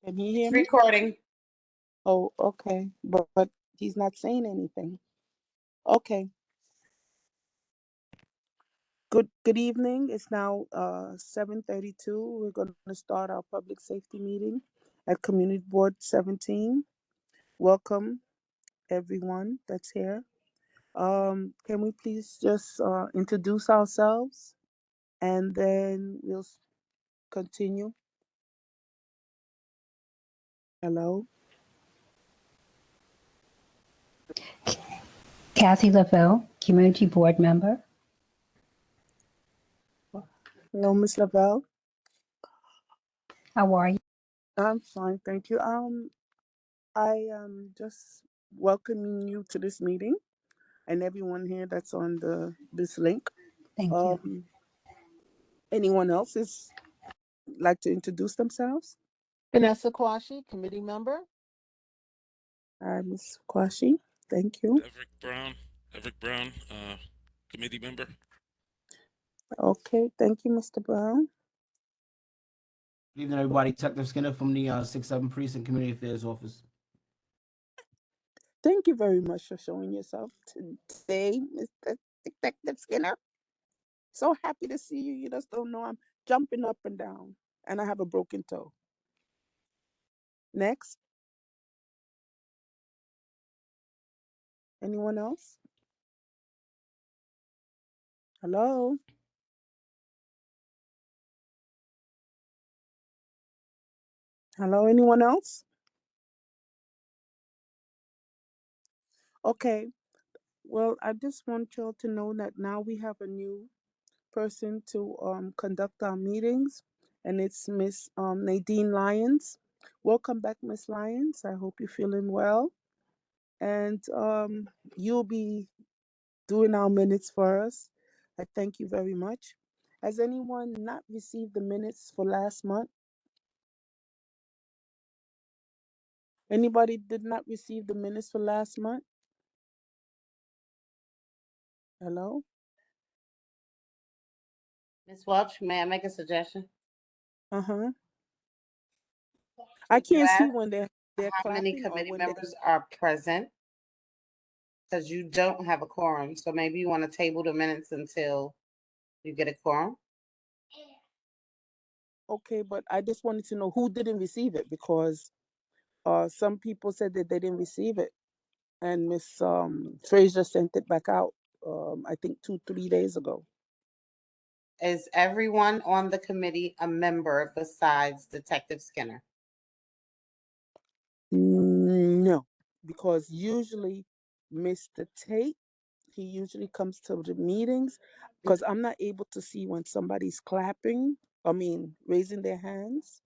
Can he hear me? Recording. Oh, okay. But he's not saying anything. Okay. Good evening. It's now 7:32. We're going to start our public safety meeting at Community Board 17. Welcome everyone that's here. Can we please just introduce ourselves and then we'll continue? Hello. Kathy Lavelle, Community Board Member. Hello, Miss Lavelle. How are you? I'm fine, thank you. I am just welcoming you to this meeting and everyone here that's on this link. Thank you. Anyone else is like to introduce themselves? Vanessa Kwashi, committee member. Ms. Kwashi, thank you. Everett Brown, committee member. Okay, thank you, Mr. Brown. Good evening, everybody. Detective Skinner from the 6-7 Precinct Community Affairs Office. Thank you very much for showing yourself today, Mr. Detective Skinner. So happy to see you. You just don't know I'm jumping up and down, and I have a broken toe. Next. Anyone else? Hello? Hello, anyone else? Okay. Well, I just want y'all to know that now we have a new person to conduct our meetings, and it's Miss Nadine Lyons. Welcome back, Miss Lyons. I hope you're feeling well. And you'll be doing our minutes for us. I thank you very much. Has anyone not received the minutes for last month? Anybody did not receive the minutes for last month? Hello? Ms. Welch, may I make a suggestion? Uh-huh. I Could you can't see ask when they're how many clapping or committee when members are present? Because you don't have a quorum, so maybe you want to table the minutes until you get a quorum. Okay, but I just wanted to know who didn't receive it, because some people said that they didn't receive it, and Miss Fraser sent it back out. I think 2-3 days ago. Is everyone on the committee a member besides Detective Skinner? No, because usually Mr. Tate, he usually comes to the meetings, because I'm not able to see when somebody's clapping, raising their hands.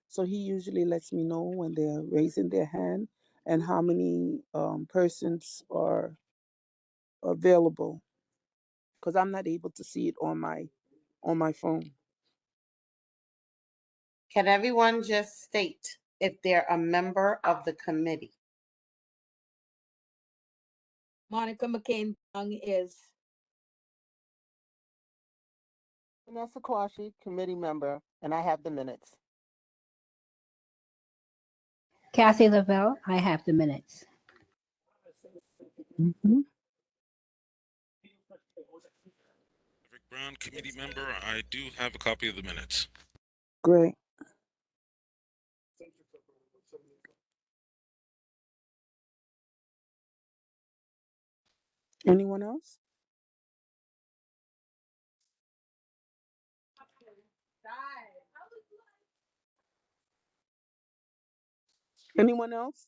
So he usually lets me know when they're raising their hand and how many persons are available, because I'm not able to see it on my phone. Can everyone just state if they're a member of the committee? Monica McCain Young is. Vanessa Kwashi, committee member, and I have the minutes. Kathy Lavelle, I have the minutes. Mm-hmm. Everett Brown, committee member. I do have a copy of the minutes. Great. Anyone else? Anyone else?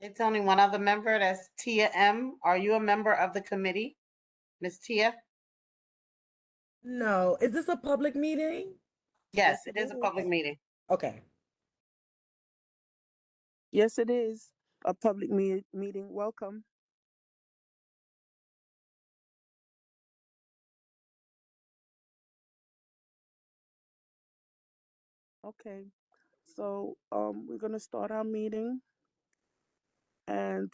It's only one other member, that's Tia M. Are you a member of the committee, Miss Tia? No. Is this a public meeting? Yes, it is a public meeting. Okay. Yes, it is a public meeting. Welcome. Okay, so we're gonna start our meeting, and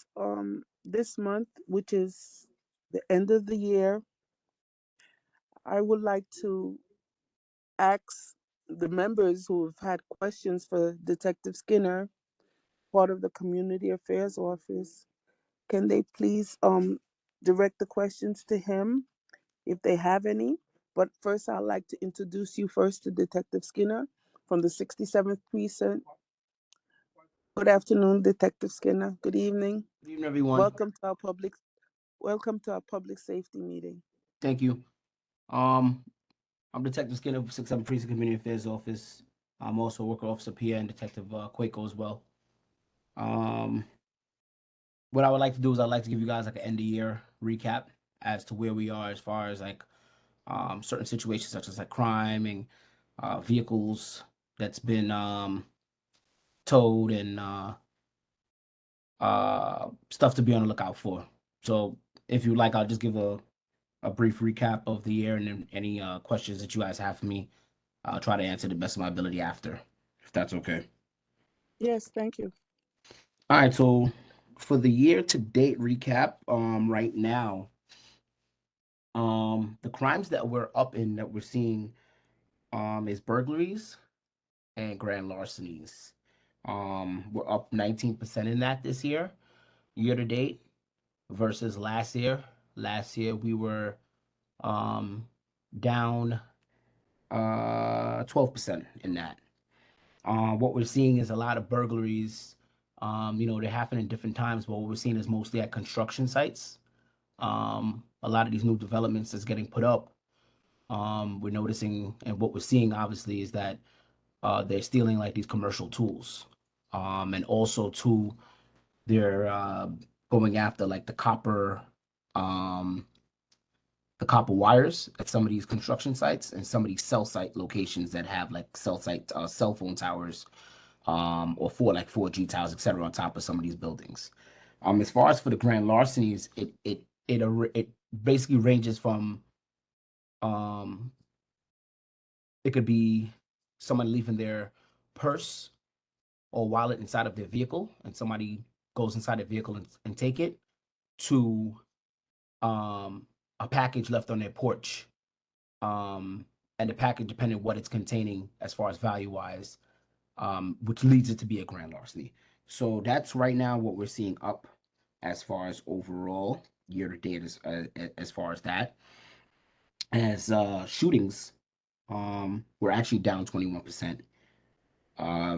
this month, which is the end of the year, I would like to ask the members who have had questions for Detective Skinner, part of the Community Affairs Office, can they please direct the questions to him if they have any? But first, I'd like to introduce you first to Detective Skinner from the 67th Precinct. Good afternoon, Detective Skinner. Good evening. Good evening, everyone. Welcome to our public safety meeting. Thank you. I'm Detective Skinner, 67 Precinct Community Affairs Office. I'm also a worker officer Pierre and Detective Quaco as well. What I would like to do is I'd like to give you guys like an end of year recap as to where we are as far as like certain situations such as like crime and vehicles that's been towed and stuff to be on the lookout for. So if you like, I'll just give a brief recap of the year, and then any questions that you guys have for me, I'll try to answer the best of my ability after, if that's okay. Yes, thank you. All right, so for the year to date recap, right now, the crimes that we're up in that we're seeing is burglaries and grand larcenies. We're up 19% in that this year to date, versus last year. Last year we were down 12% in that. What we're seeing is a lot of burglaries. They happen in different times, but what we're seeing is mostly at construction sites. A lot of these new developments that's getting put up, we're noticing, and what we're seeing obviously is that they're stealing like these commercial tools, and also too, they're going after like the copper wires at some of these construction sites and some of these cell site locations that have like cell phone towers, or 4G towers, etc., on top of some of these buildings. As far as for the grand larcenies, it basically ranges from it could be someone leaving their purse or wallet inside of their vehicle, and somebody goes inside the vehicle and take it, to a package left on their porch, and the package, depending on what it's containing as far as value wise, which leads it to be a grand larceny. So that's right now what we're seeing up as far as overall year to date as far as that. As shootings, we're actually down 21%.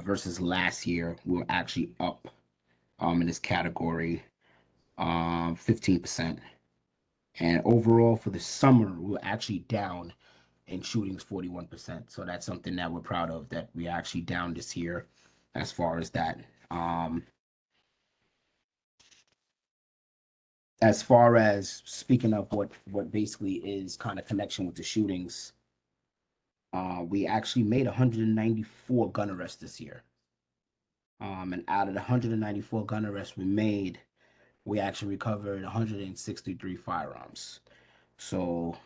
Versus last year, we were actually up in this category 15%. And overall for the summer, we were actually down in shootings 41%. So that's something that we're proud of, that we actually down this year as far as that. As far as speaking of what basically is kind of connection with the shootings, we actually made 194 gun arrests this year. And out of the 194 gun arrests we made, we actually recovered 163 firearms. So,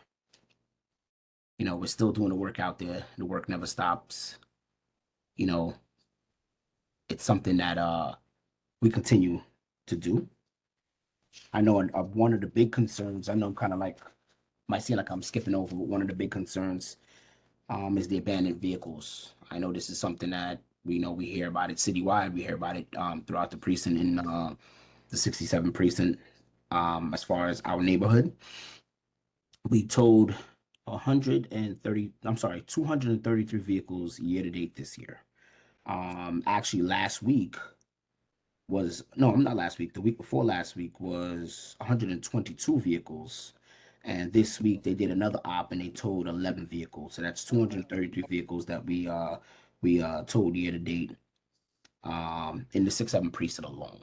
we're still doing the work out there. The work never stops. It's something that we continue to do. I know one of the big concerns, I know I'm kind of like, might seem like I'm skipping over, but one of the big concerns is the abandoned vehicles. I know this is something that we hear about it citywide. We hear about it throughout the precinct in the 67 precinct. As far as our neighborhood, we towed 233 vehicles year to date this year. Actually, the week before last week was 122 vehicles. And this week they did another op and they towed 11 vehicles. So that's 233 vehicles that we towed year to date in the 6-7 precinct alone.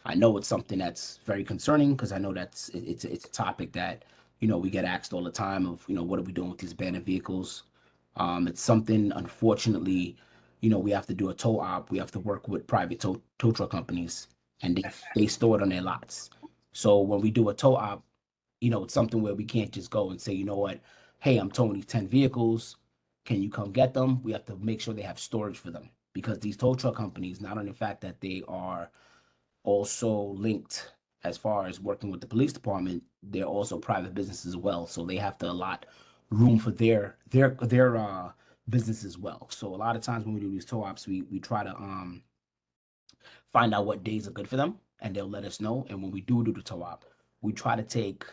I know it's something that's very concerning, because I know it's a topic that we get asked all the time of what are we doing with these abandoned vehicles. It's something, unfortunately, we have to do a tow op. We have to work with private tow truck companies, and they store it on their lots. So when we do a tow op, it's something where we can't just go and say, what, hey, I'm towing these 10 vehicles. Can you come get them? We have to make sure they have storage for them, because these tow truck companies, not only the fact that they are also linked as far as working with the police department, they're also private businesses as well. So they have to allot room for their business as well. So a lot of times when we do these tow ops, we try to find out what days are good for them, and they'll let us know. And when we do the tow op, we try to take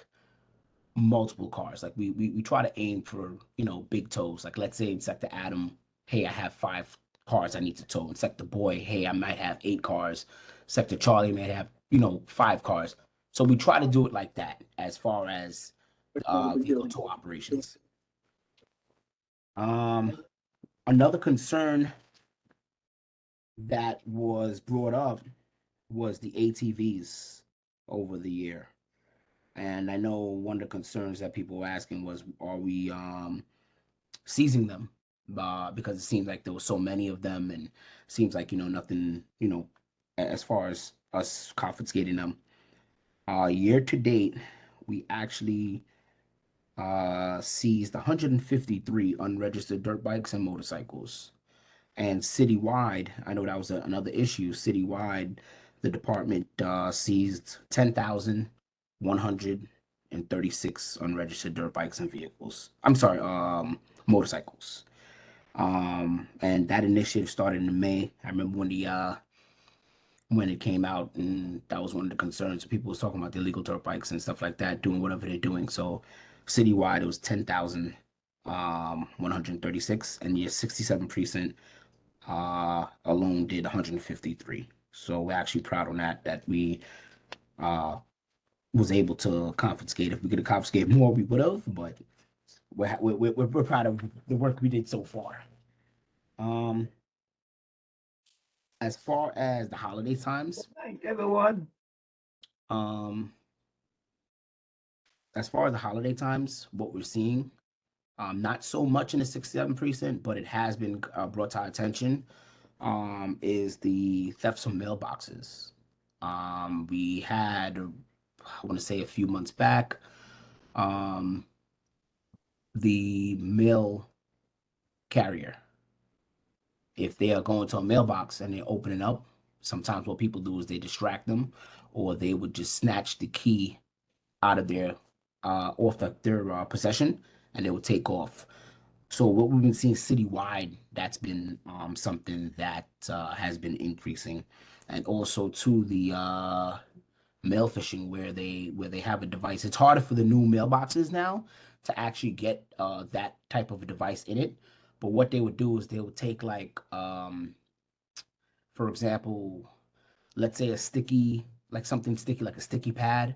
multiple cars. Like we try to aim for, you know, big tows. Like let's say in Sector Adam, hey, I have 5 cars I need to tow. In Sector Boy, hey, I might have 8 cars. Sector Charlie may have, you know, 5 cars. So we try to do it like that as far as vehicle tow operations. Another concern that was brought up was the ATVs over the year. And I know one of the concerns that people were asking was, are we seizing them? Because it seems like there were so many of them, and seems like, you know, nothing, you know, as far as us confiscating them. Year to date, we actually seized 153 unregistered dirt bikes and motorcycles. And citywide, I know that was another issue. Citywide, the department seized 10,136 unregistered dirt bikes and vehicles. I'm sorry, motorcycles. And that initiative started in May. I remember when it came out, and that was one of the concerns. People was talking about the illegal dirt bikes and stuff like that, doing whatever they're doing. So citywide, it was 10,136, and your 67 precinct alone did 153. So we're actually proud on that we was able to confiscate. If we could have confiscated more, we would have, but we're proud of the work we did so far. As far as the holiday times, Thank everyone. As far as the holiday times, what we're seeing, not so much in the 67 precinct, but it has been brought to our attention, is the thefts from mailboxes. We had, I want to say a few months back, the mail carrier, if they are going to a mailbox and they're opening up, sometimes what people do is they distract them, or they would just snatch the key out of their their possession, and they would take off. So what we've been seeing citywide, that's been something that has been increasing, and also to the mail phishing, where they have a device. It's harder for the new mailboxes now to actually get that type of a device in it. But what they would do is they would take, like, for example, let's say something sticky, like a sticky pad,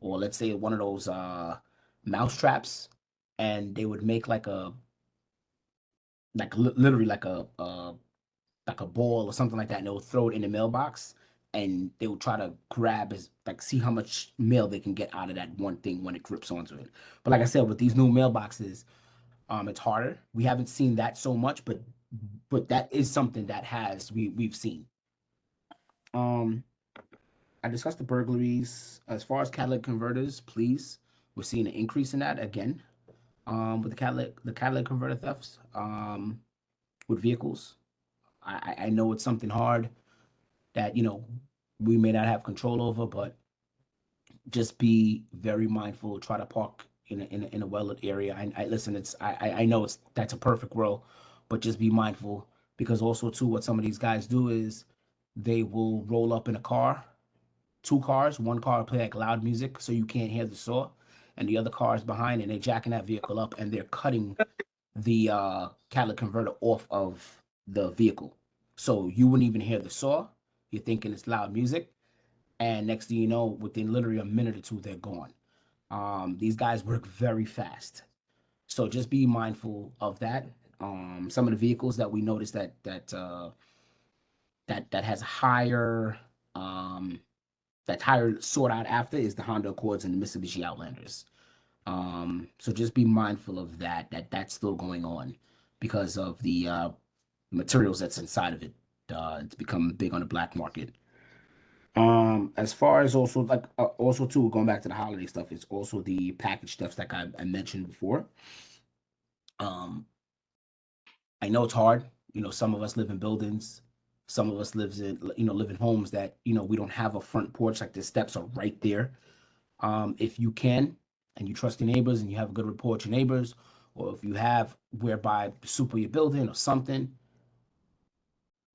or let's say one of those mouse traps, and they would make literally like a ball or something like that, and they would throw it in the mailbox, and they would try to grab see how much mail they can get out of that one thing when it grips onto it. But like I said, with these new mailboxes, it's harder. We haven't seen that so much, but that is something that we've seen. I discussed the burglaries. As far as catalytic converters, please, we're seeing an increase in that again. With the catalytic converter thefts, with vehicles. I know it's something hard that, you know, we may not have control over, but just be very mindful. Try to park in a well-lit area. I listen. I know that's a perfect world, but just be mindful, because also too, what some of these guys do is they will roll up in a car, 2 cars. One car will play like loud music so you can't hear the saw, and the other car is behind, and they're jacking that vehicle up, and they're cutting the catalytic converter off of the vehicle, so you wouldn't even hear the saw. You're thinking it's loud music, and next thing you know, within literally a minute or two, they're gone. These guys work very fast, so just be mindful of that. Some of the vehicles that we noticed that has higher that higher sought out after is the Honda Accords and the Mitsubishi Outlanders. So just be mindful of that's still going on because of the materials that's inside of it. It's become big on the black market. As far as also also too, going back to the holiday stuff, it's also the package stuff like I mentioned before. I know it's hard. You know, some of us live in buildings. Some of us live in homes that, you know, we don't have a front porch, like the steps are right there. If you can, and you trust your neighbors and you have a good rapport with your neighbors, or if you have whereby super your building or something,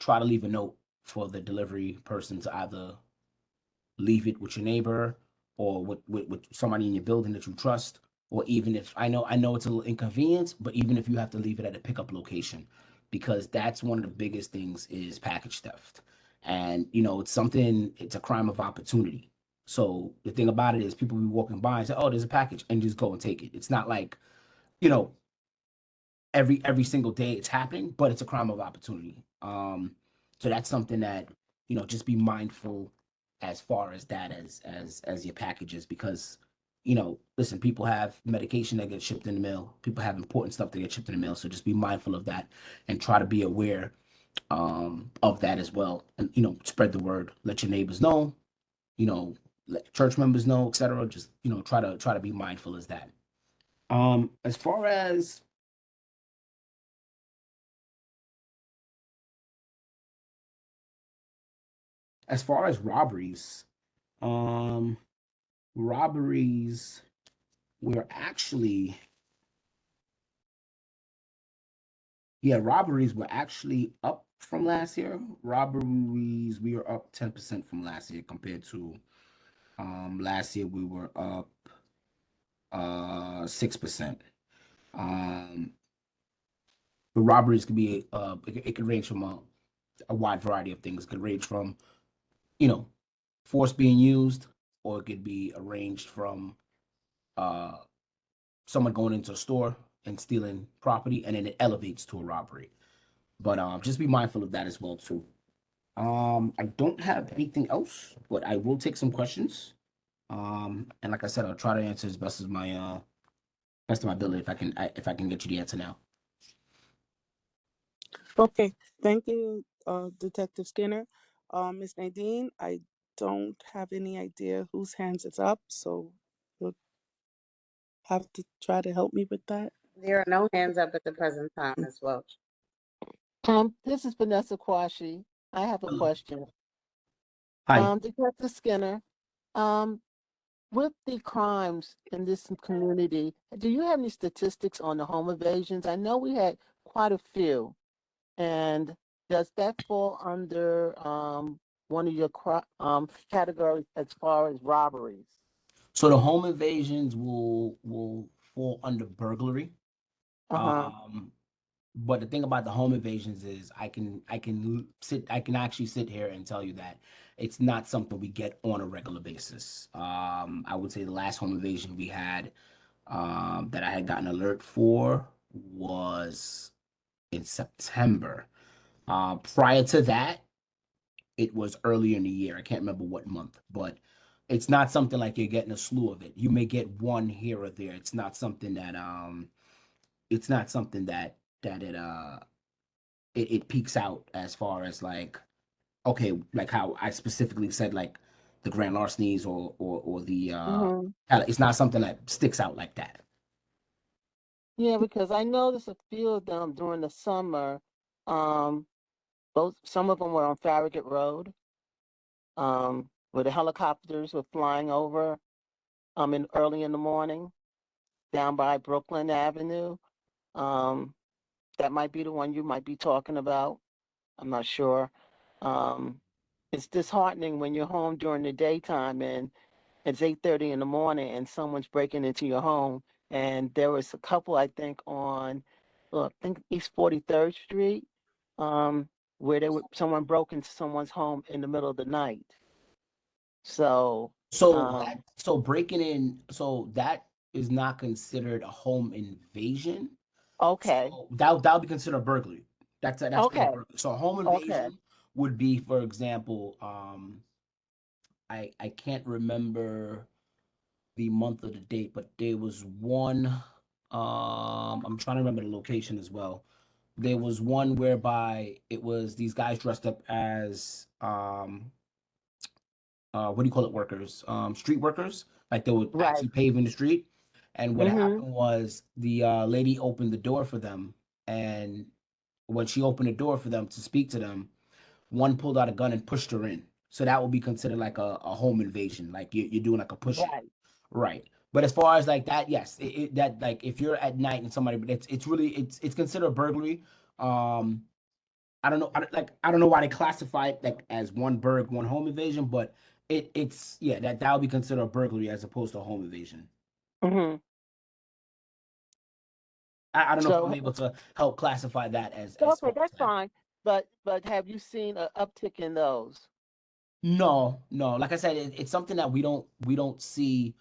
try to leave a note for the delivery person to either leave it with your neighbor or with somebody in your building that you trust, or even if I know it's a little inconvenient, but even if you have to leave it at a pickup location, because that's one of the biggest things is package theft. And it's a crime of opportunity. So the thing about it is people be walking by and say, oh, there's a package, and just go and take it. It's not like, you know, every single day it's happening, but it's a crime of opportunity. So that's something that, just be mindful as far as that as your packages, because listen, people have medication that gets shipped in the mail, people have important stuff that gets shipped in the mail, so just be mindful of that and try to be aware of that as well, and spread the word, let your neighbors know, let church members know, etc. Just try to be mindful as that. As far as robberies, um robberies were actually robberies were actually up from last year. Robberies, we were up 10% from last year compared to last year we were up 6%. um the robberies could be it could range from a wide variety of things. It could range from you know force being used, or it could be arranged from uh someone going into a store and stealing property, and then it elevates to a robbery. But just be mindful of that as well too. I don't have anything else, but I will take some questions. And like I said, I'll try to answer as best of my ability if I can get you the answer now. Okay, thank you, Detective Skinner. Miss Nadine, I don't have any idea whose hands is up, so you'll have to try to help me with that. There are no hands up at the present time, Ms. Welch. This is Vanessa Quashi. I have a Hello. question. Hi. Detective Skinner, with the crimes in this community, do you have any statistics on the home evasions? I know we had quite a few. And does that fall under one of your categories as far as robberies? So the home invasions will fall under burglary. Uh-huh. But the thing about the home invasions is I can actually sit here and tell you that it's not something we get on a regular basis. I would say the last home invasion we had that I had gotten alert for was in September. Prior to that, it was earlier in the year. I can't remember what month, but it's not something like you're getting a slew of it. You may get one here or there. It's not something that it peaks out as far as like, okay, like how I specifically said, like the grand larcenies or the it's not something that sticks out like that. Yeah, because I noticed a few of them during the summer. Some of them were on Farragut Road, where the helicopters were flying over early in the morning down by Brooklyn Avenue. Um, that might be the one you might be talking about. I'm not sure. Um, it's disheartening when you're home during the daytime and it's 8:30 in the morning and someone's breaking into your home. And there was a couple, I think, on, I think East 43rd Street, where someone broke into someone's home in the middle of the night. So, So breaking in, so that is not considered a home invasion. okay, So that'll be considered a burglary. That's okay, burglary. So a home okay, invasion would be, for example, I can't remember the month of the date, but there was one. I'm trying to remember the location as well. There was one whereby it was these guys dressed up as what do you call it, workers, street workers, like they were right. actually paving the street. And what Mm-hmm. happened was the lady opened the door for them, and when she opened the door for them to speak to them, one pulled out a gun and pushed her in. So that would be considered like a home invasion, like you're doing like a push in. Right. Right. But as far as like that, yes, that like if you're at night and somebody, but it's really it's considered burglary. I don't know, I don't know why they classify it like as one burg, one home invasion, but it's yeah that would be considered a burglary as opposed to a home invasion. Mm-hmm. I don't know if I'm So, able to help classify that as okay, far as that's that. fine. But have you seen an uptick in those? No, no. Like I said, it's something that we don't see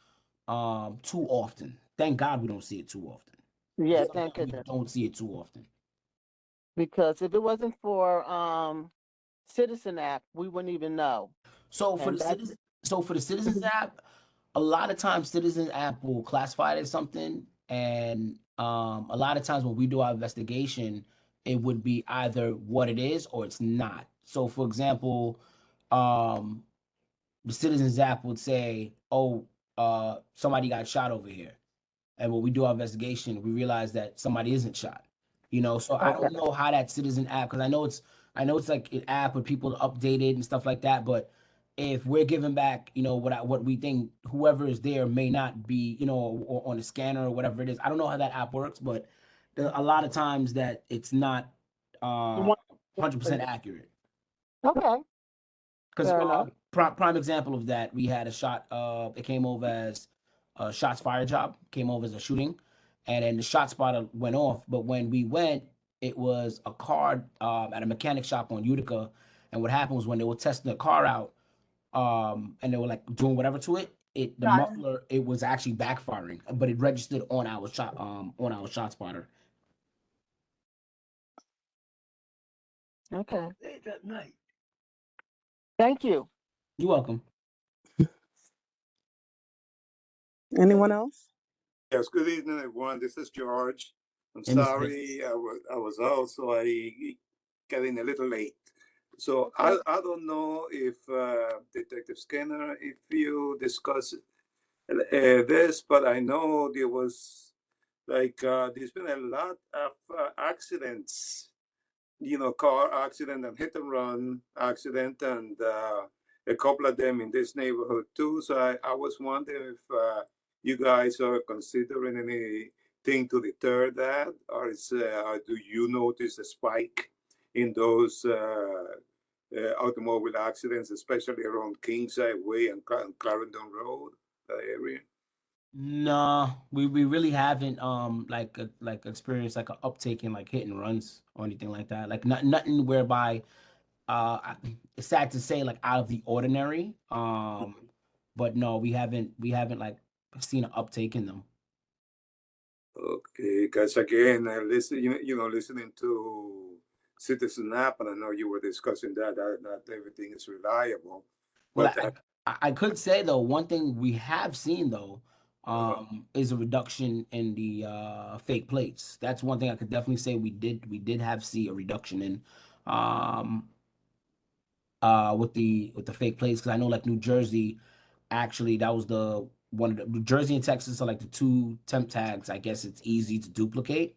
too often. Thank God we don't see it too often. Yeah, It's something thank that we goodness. don't see it too often. Because if it wasn't for Citizen app, we wouldn't even know. So for And the that's citizen, so for the Citizens app, a lot of times Citizens app will classify it as something, and a lot of times when we do our investigation, it would be either what it is or it's not. So for example, um, the Citizens app would say, "Oh, somebody got shot over here." And when we do our investigation, we realize that somebody isn't shot. You know, so I okay. don't know how that Citizen app, because I know it's like an app where people update it and stuff like that. But if we're giving back, you know, what we think whoever is there may not be, you know, or on a scanner or whatever it is. I don't know how that app works, but there are a lot of times that it's not One- 100% accurate. Okay, Because fair enough. prime example of that, we had a shot. It came over as a shots fired job. Came over as a shooting, and then the shot spotter went off. But when we went, it was a car at a mechanic shop on Utica. And what happened was when they were testing the car out, and they were like doing whatever to it, the muffler it was actually backfiring, but it registered on our shot spotter. Okay. Thank you. You're welcome. Anyone else? Yes, good evening, everyone. This is George. I'm Hey, Mr. sorry, I was out, so I got in a little late. So Okay. I don't know if Detective Skinner, if you discuss this, but I know there was there's been a lot of accidents, you know, car accident and hit and run accident, and a couple of them in this neighborhood too. So I was wondering if you guys are considering anything to deter that, or do you notice a spike in those automobile accidents, especially around Kingside Way and Clarendon Road, that area? No, we really haven't like experienced like an uptake in like hit and runs or anything like that. Like nothing whereby it's sad to say like out of the ordinary. But no, we haven't like seen an uptake in them. Okay, because again, I listen, listening to Citizen App, and I know you were discussing that not everything is reliable, Well, but I could say though one thing we have seen though uh, is a reduction in the fake plates. That's one thing I could definitely say we did have see a reduction in um with the fake plates, because I know like New Jersey actually that was the one of the New Jersey and Texas are like the two temp tags. I guess it's easy to duplicate.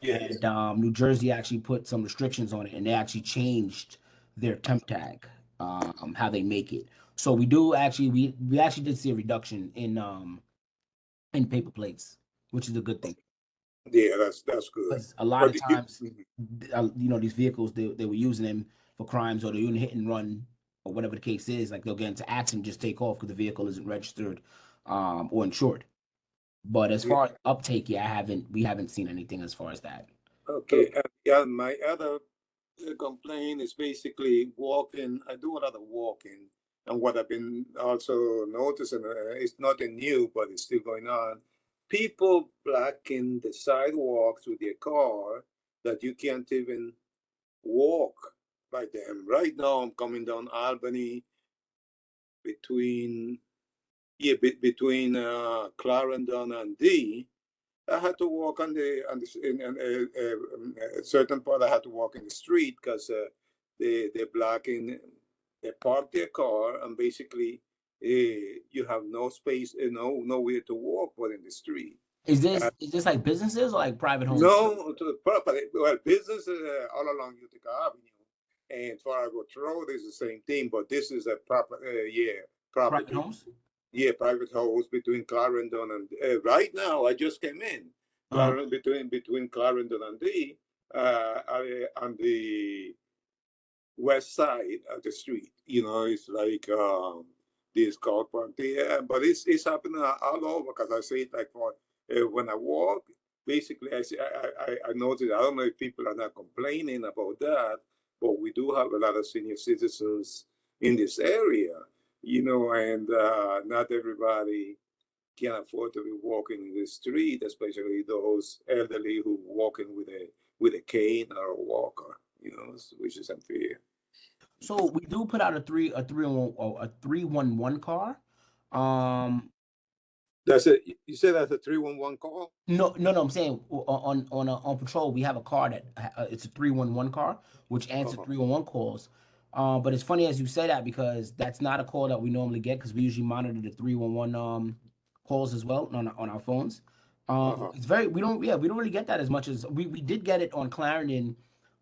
yes, And New Jersey actually put some restrictions on it, and they actually changed their temp tag, how they make it. So we do actually we actually did see a reduction in paper plates, which is a good thing. yeah, that's good. Because a lot But of times, you know, these vehicles they were using them for crimes, or they're doing hit and run or whatever the case is. Like they'll get into accident, just take off because the vehicle isn't registered or insured. But as yeah, far as uptake, yeah, we haven't seen anything as far as that. okay. Yeah, my other complaint is basically walking. I do a lot of walking, and what I've been also noticing, it's nothing new, but it's still going on. People blocking the sidewalks with their car that you can't even walk by them. Right now, I'm coming down Albany between between Clarendon and D. I had to walk on the in a certain part. I had to walk in the street because they're blocking. They park their car, and basically you have no space, nowhere to walk but in the street. Is this like businesses or like private homes? No, to the property. Well, business all along Utica Avenue and Farragut Road is the same thing, but this is a proper, Private property. homes? Yeah, private house between Clarendon and right now I just came in. Between Clarendon and D, on the west side of the street. You know, it's like this car park there, but it's happening all over because I see it like when I walk. Basically, I see I notice. I don't know if people are not complaining about that, but we do have a lot of senior citizens in this area. You know, and not everybody can afford to be walking in the street, especially those elderly who walking with a cane or a walker. You know, which is unfair. So we do put out a 311 car. Um, That's it. You said that's a 311 call? no. I'm saying on patrol we have a car that it's a 311 car which answers 311 calls. But it's funny as you say that because that's not a call that we normally get because we usually monitor the 311 calls as well on our phones. It's very we don't really get that as much as we did get it on Clarendon.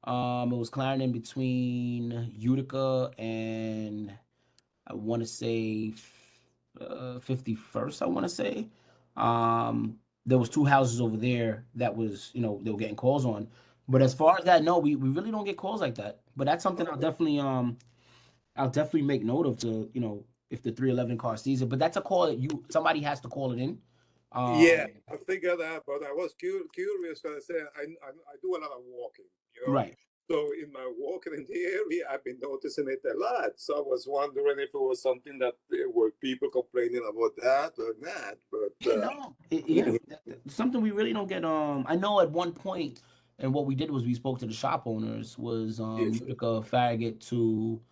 It was Clarendon between Utica and I want to say 51st. I want to say there was two houses over there that was they were getting calls on. But as far as that, no, we really don't get calls like that. But that's something I'll definitely make note of to if the 311 car sees it. But that's a call that somebody has to call it in. Yeah, I figured that, but I was curious because I said I do a lot of walking, you know. Right. So in my walking in the area, I've been noticing it a lot. So I was wondering if it was something that were people complaining about that or not. But Yeah, no, something we really don't get. I know at one point, and what we did was we spoke to the shop owners. Was yes. Utica, Farragut to,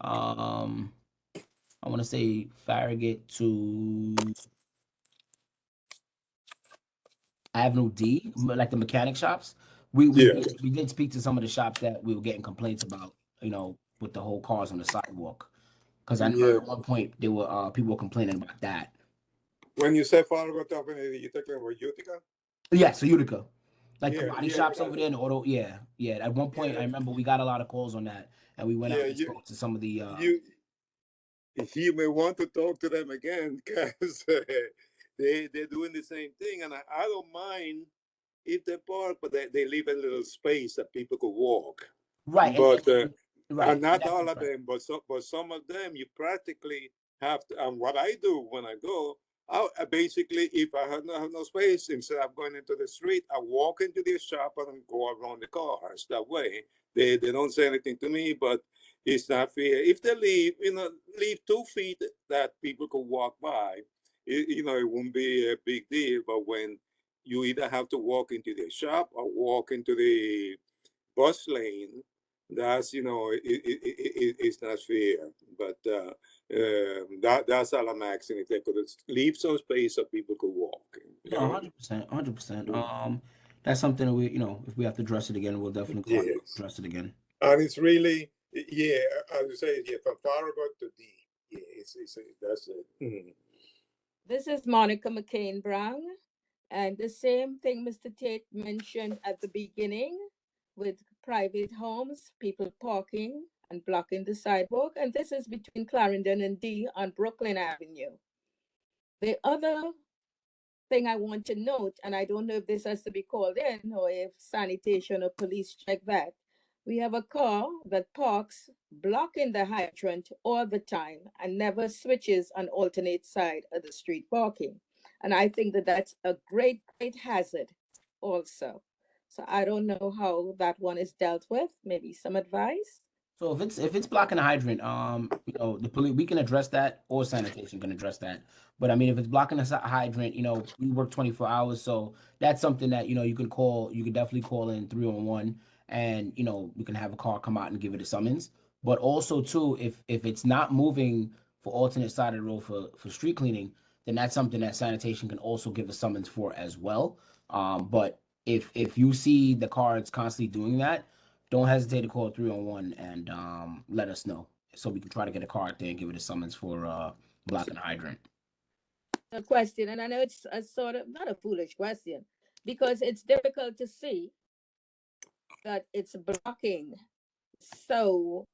I want to say Farragut to Avenue D, like the mechanic shops. Yeah. We did speak to some of the shops that we were getting complaints about. With the whole cars on the sidewalk. Because I know Yeah. at one point there were people were complaining about that. When you say Fargo Avenue, you talking about Utica? Yeah, so Utica. Like Yeah, karate yeah, shops over there in the auto. Yeah, yeah. At one point, I remember we got a lot of calls on that, and we went out yeah. and spoke to some of the. You may want to talk to them again because they're doing the same thing, and I don't mind if they park, but they leave a little space that people could walk. Right, But right. not all of them, but some of them you practically have to. And what I do when I go, I basically, if I have no space, instead of going into the street, I walk into the shop and go around the cars. That way, they don't say anything to me, but it's not fair. If they leave, leave 2 feet that people could walk by, it won't be a big deal. But when you either have to walk into the shop or walk into the bus lane, that's it's not fair. But that's all I'm asking, if they could leave some space so people could walk. No, 100%, 100%. That's something that if we have to address it again, we'll definitely call it, Yes. address it again. And it's really, yeah, as you say, yeah, from Farragut to D. Yeah, that's it. Mm-hmm. This is Monica McCain Brown. And the same thing Mr. Tate mentioned at the beginning with private homes, people parking and blocking the sidewalk. And this is between Clarendon and D on Brooklyn Avenue. The other thing I want to note, and I don't know if this has to be called in or if sanitation or police check that, we have a car that parks blocking the hydrant all the time and never switches on alternate side of the street parking. And I think that that's a great hazard also. So I don't know how that one is dealt with. Maybe some advice? So if it's blocking a hydrant, the police we can address that, or sanitation can address that. But I mean, if it's blocking a hydrant, we work 24 hours, so that's something that you can call. You can definitely call in 311, and we can have a car come out and give it a summons. But also too, if it's not moving for alternate side of the road for street cleaning, then that's something that sanitation can also give a summons for as well. But if you see the car is constantly doing that, don't hesitate to call 311 and let us know so we can try to get a car out there and give it a summons for blocking a hydrant. A question, and I know it's a sort of not a foolish question, because it's difficult to see that it's blocking. So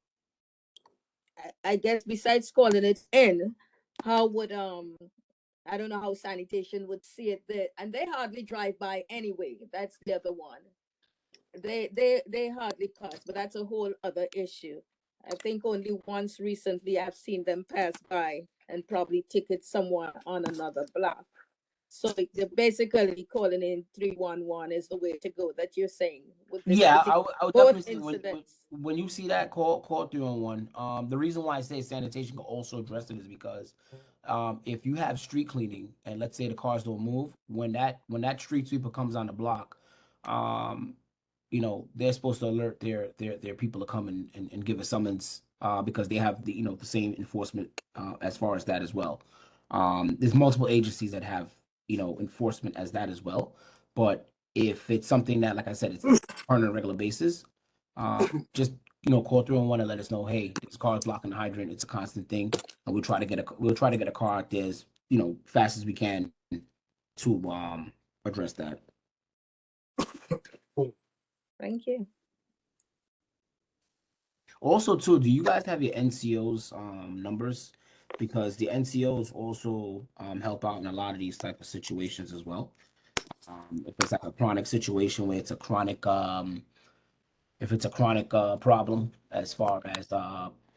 I guess besides calling it in, how would I don't know how sanitation would see it there, and they hardly drive by anyway. That's the other one. They hardly pass, but that's a whole other issue. I think only once recently I've seen them pass by and probably ticket someone on another block. So they're basically calling in 311 is the way to go that you're saying with this Yeah, particular I would both definitely say incidents. when you see that, call 311. The reason why I say sanitation can also address it is because if you have street cleaning and let's say the cars don't move, when that street sweeper comes on the block, um, they're supposed to alert their people to come and give a summons because they have the same enforcement as far as that as well. There's multiple agencies that have enforcement as that as well, but if it's something that, like I said, it's on a regular basis, just call 311 and let us know, hey, this car is blocking the hydrant. It's a constant thing, and we'll try to get a car out there as fast as we can to address that. Thank you. Also, too, do you guys have your NCOs numbers? Because the NCOs also help out in a lot of these type of situations as well. If it's like a chronic situation where it's a chronic if it's a chronic problem, as far as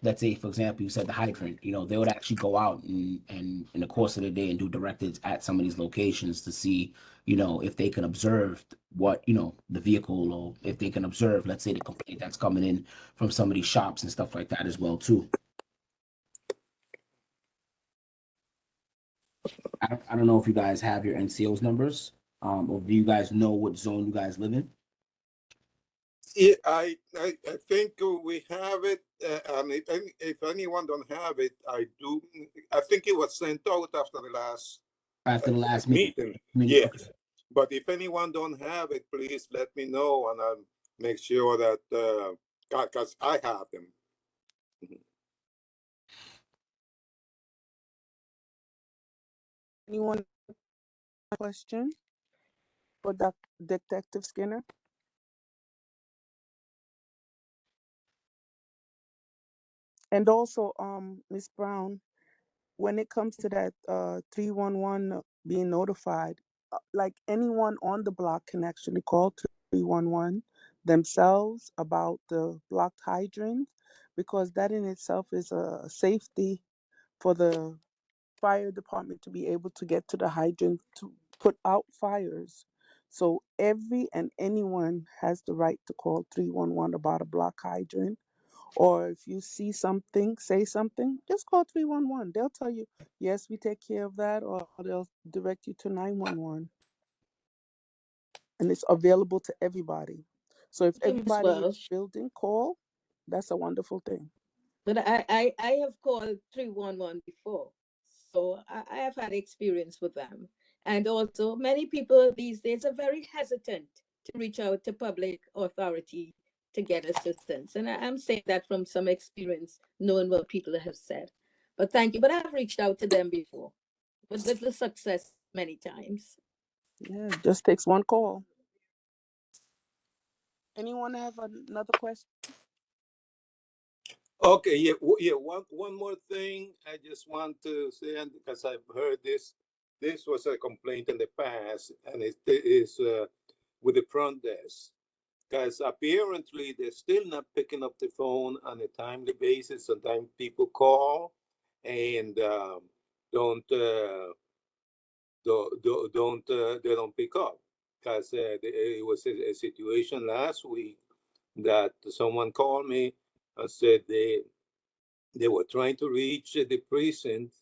let's say, for example, you said the hydrant, they would actually go out and in the course of the day and do directives at some of these locations to see if they can observe what the vehicle, or if they can observe, let's say, the complaint that's coming in from some of these shops and stuff like that as well too. I don't know if you guys have your NCOs numbers, or do you guys know what zone you guys live in? Yeah, I think we have it, and if anyone don't have it, I do. I think it was sent out after the last meeting. Meeting, Yes, okay. but if anyone don't have it, please let me know, and I'll make sure that because I have them. Anyone have a question for Detective Skinner? And also, Miss Brown, when it comes to that 311 being notified, like anyone on the block can actually call 311 themselves about the blocked hydrant, because that in itself is a safety for the fire department to be able to get to the hydrant to put out fires. So every and anyone has the right to call 311 about a block hydrant. Or if you see something, say something, just call 311. They'll tell you, yes, we take care of that, or they'll direct you to 911. And it's available to everybody. So if Thank you, Ms. everybody in the Welsh. building call, that's a wonderful thing. But I have called 311 before. So I have had experience with them. And also, many people these days are very hesitant to reach out to public authority to get assistance. And I'm saying that from some experience, knowing what people have said. But thank you. But I've reached out to them before with little success many times. Yeah, it just takes one call. Anyone have another question? Okay, yeah, yeah. One more thing I just want to say, and because I've heard this was a complaint in the past, and it is with the front desk, because apparently they're still not picking up the phone on a timely basis. Sometimes people call and don't they don't pick up, because it was a situation last week that someone called me and said they were trying to reach the precinct,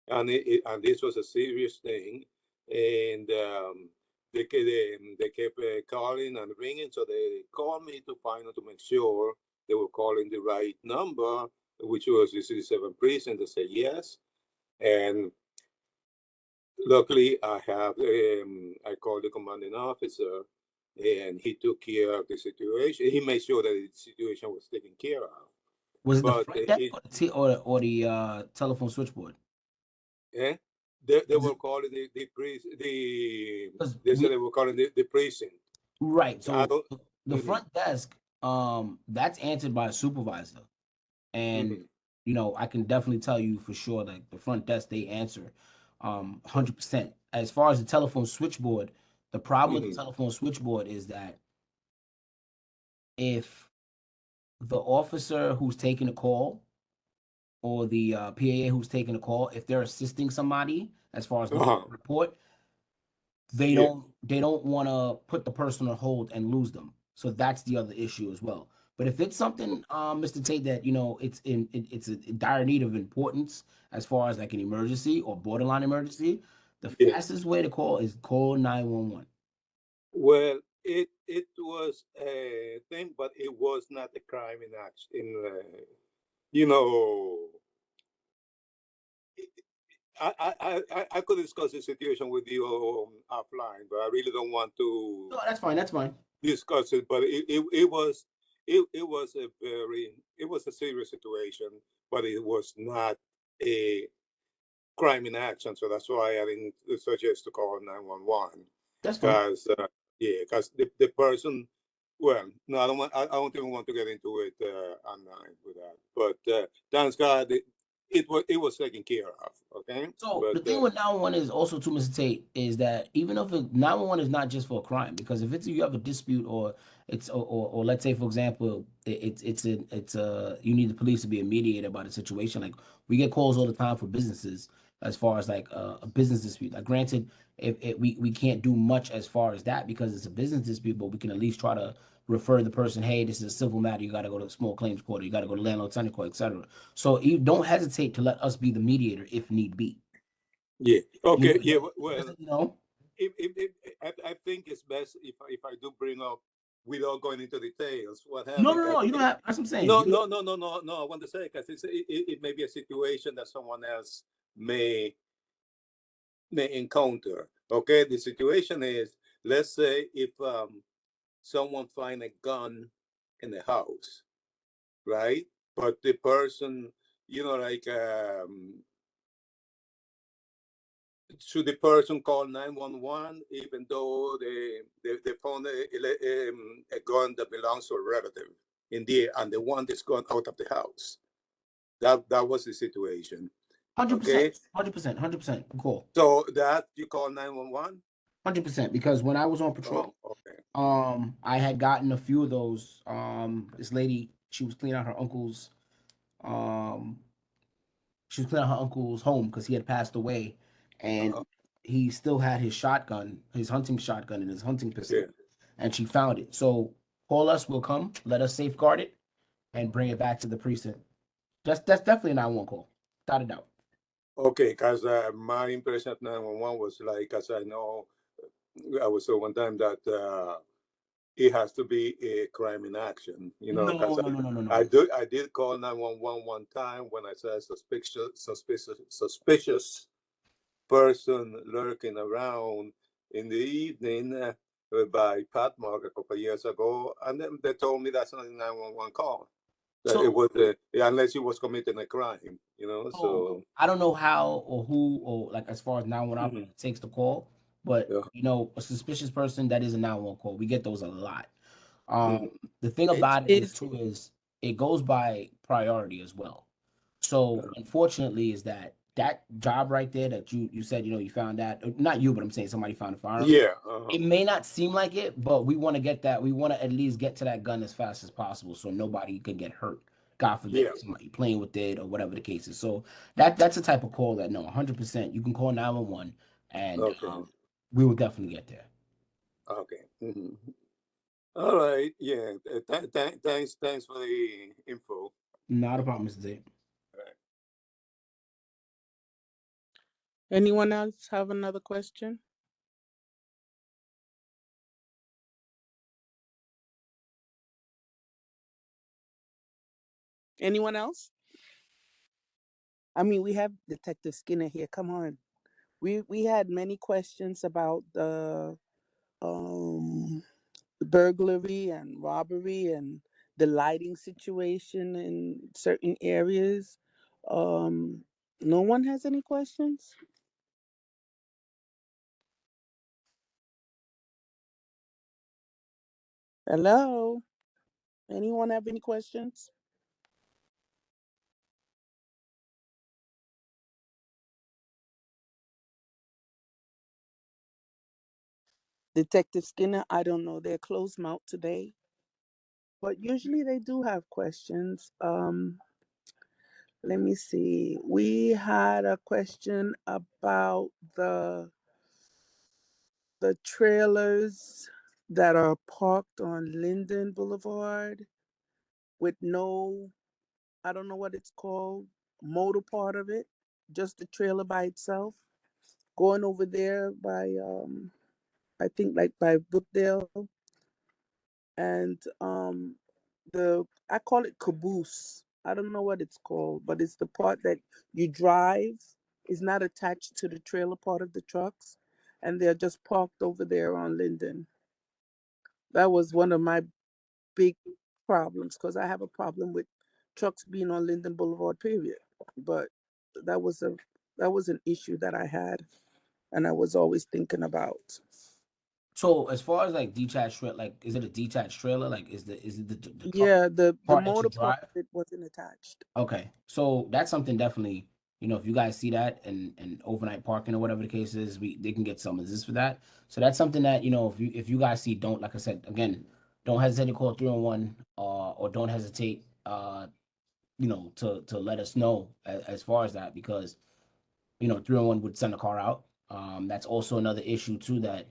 and and this was a serious thing, and they kept calling and ringing, so they called me to find out, to make sure they were calling the right number, which was the 67 precinct. They said yes, and luckily I called the commanding officer, and he took care of the situation. He made sure that the situation was taken care of. Was it the But front desk or the telephone switchboard? yeah, they Was were it, calling the priest. because They said we they were calling the precinct. right. I So don't. the Mhm, front desk, that's answered by a supervisor, and mhm. I can definitely tell you for sure, like the front desk, they answer 100%. As far as the telephone switchboard, the problem with the telephone switchboard is that if the officer who's taking the call or the PAA who's taking the call, if they're assisting somebody as far as looking at the report, they Yeah. don't want to put the person on hold and lose them. So that's the other issue as well. But if it's something, Mr. Tate, that it's a dire need of importance as far as like an emergency or borderline emergency, the Yeah. fastest way to call is call 911. Well, it was a thing, but it was not a crime in action. You know, I could discuss the situation with you offline, but I really don't want to No, that's fine. That's fine. discuss it. But it was a serious situation, but it was not a crime in action. So that's why I didn't suggest to call 911. That's fine. Because because the person, well, no, I don't even want to get into it online with that. But thanks God, it was taken care of. Okay. So the But thing with 911 is also too, Mr. Tate, is that even if 911 is not just for a crime, because if you have a dispute or or let's say for example it's a you need the police to be a mediator about a situation. Like we get calls all the time for businesses as far as like a business dispute. Like granted, if we can't do much as far as that because it's a business dispute, but we can at least try to refer the person, hey, this is a civil matter, you got to go to small claims court, or you got to go to landlord tenant court, etc. So you don't hesitate to let us be the mediator if need be. yeah, okay, yeah. You Well, know? I think it's best if I do bring up without going into details what No, happened. no, no. You don't have. That's what I'm saying. No, no, no, no, no, no. I want to say because it may be a situation that someone else may encounter. Okay, the situation is, let's say if someone find a gun in the house, right? But the person, like, should the person call 911 even though they found a gun that belongs to a relative and the one that's gone out of the house? That was the situation. 100%, Okay, 100%, 100%. Cool. so that you call 911. 100%. Because when I was on patrol, Oh, okay. I had gotten a few of those. This lady, she was cleaning out her uncle's. Um, she was cleaning out her uncle's home because he had passed away, and Uh-huh. he still had his shotgun, his hunting shotgun, and his hunting pistol, Yeah. and she found it. So call us, we'll come, let us safeguard it, and bring it back to the precinct. That's definitely a 911 call, without a doubt. Okay, because my impression of 911 was like, as I know, I was told one time that it has to be a crime in action, No, because no, no, no, no, I no. did call 911 one time when I saw a suspicious person lurking around in the evening by Patmark a couple of years ago, and then they told me that's not a 911 call. That it So, was unless he was committing a crime, so So I don't know how or who or like as far as 911 mhm, operator takes the call, but yeah. a suspicious person that is a 911 call. We get those a lot. Mhm. The thing It about it is is. too is it goes by priority as well. So unfortunately, is that job right there that you said you found that not you, but I'm saying somebody found a firearm. Yeah. It may not seem like it, but we want to get that. We want to at least get to that gun as fast as possible, so nobody could get hurt. God forbid, Yeah. somebody playing with it or whatever the case is. So that's the type of call that 100% you can call 911, and Okay. we will definitely get there. Okay. All right. Yeah. Thanks for the info. Not a problem, Mr. Tate. Anyone else have another question? Anyone else? I mean, we have Detective Skinner here. Come on. We had many questions about the um burglary and robbery and the lighting situation in certain areas. Um, no one has any questions? Hello? Anyone have any questions? Detective Skinner, I don't know. They're closed mouth today. But usually they do have questions. Let me see. We had a question about the trailers that are parked on Linden Boulevard with no, I don't know what it's called, motor part of it, just the trailer by itself. Going over there by I think like by Brookdale, and the I call it caboose. I don't know what it's called, but it's the part that you drive is not attached to the trailer part of the trucks, and they're just parked over there on Linden. That was one of my big problems because I have a problem with trucks being on Linden Boulevard, period. But that was a that was an issue that I had, and I was always thinking about. So as far as like detached trailer, like is it a detached trailer? Like is it the truck Yeah, the part that you motor part drive? of it wasn't attached. Okay, so that's something definitely, if you guys see that and overnight parking or whatever the case is, they can get summonses for that. So that's something that, if you guys see, don't, like I said, again, don't hesitate to call 311, or don't hesitate, to let us know as far as that, because 311 would send a car out. That's also another issue too, that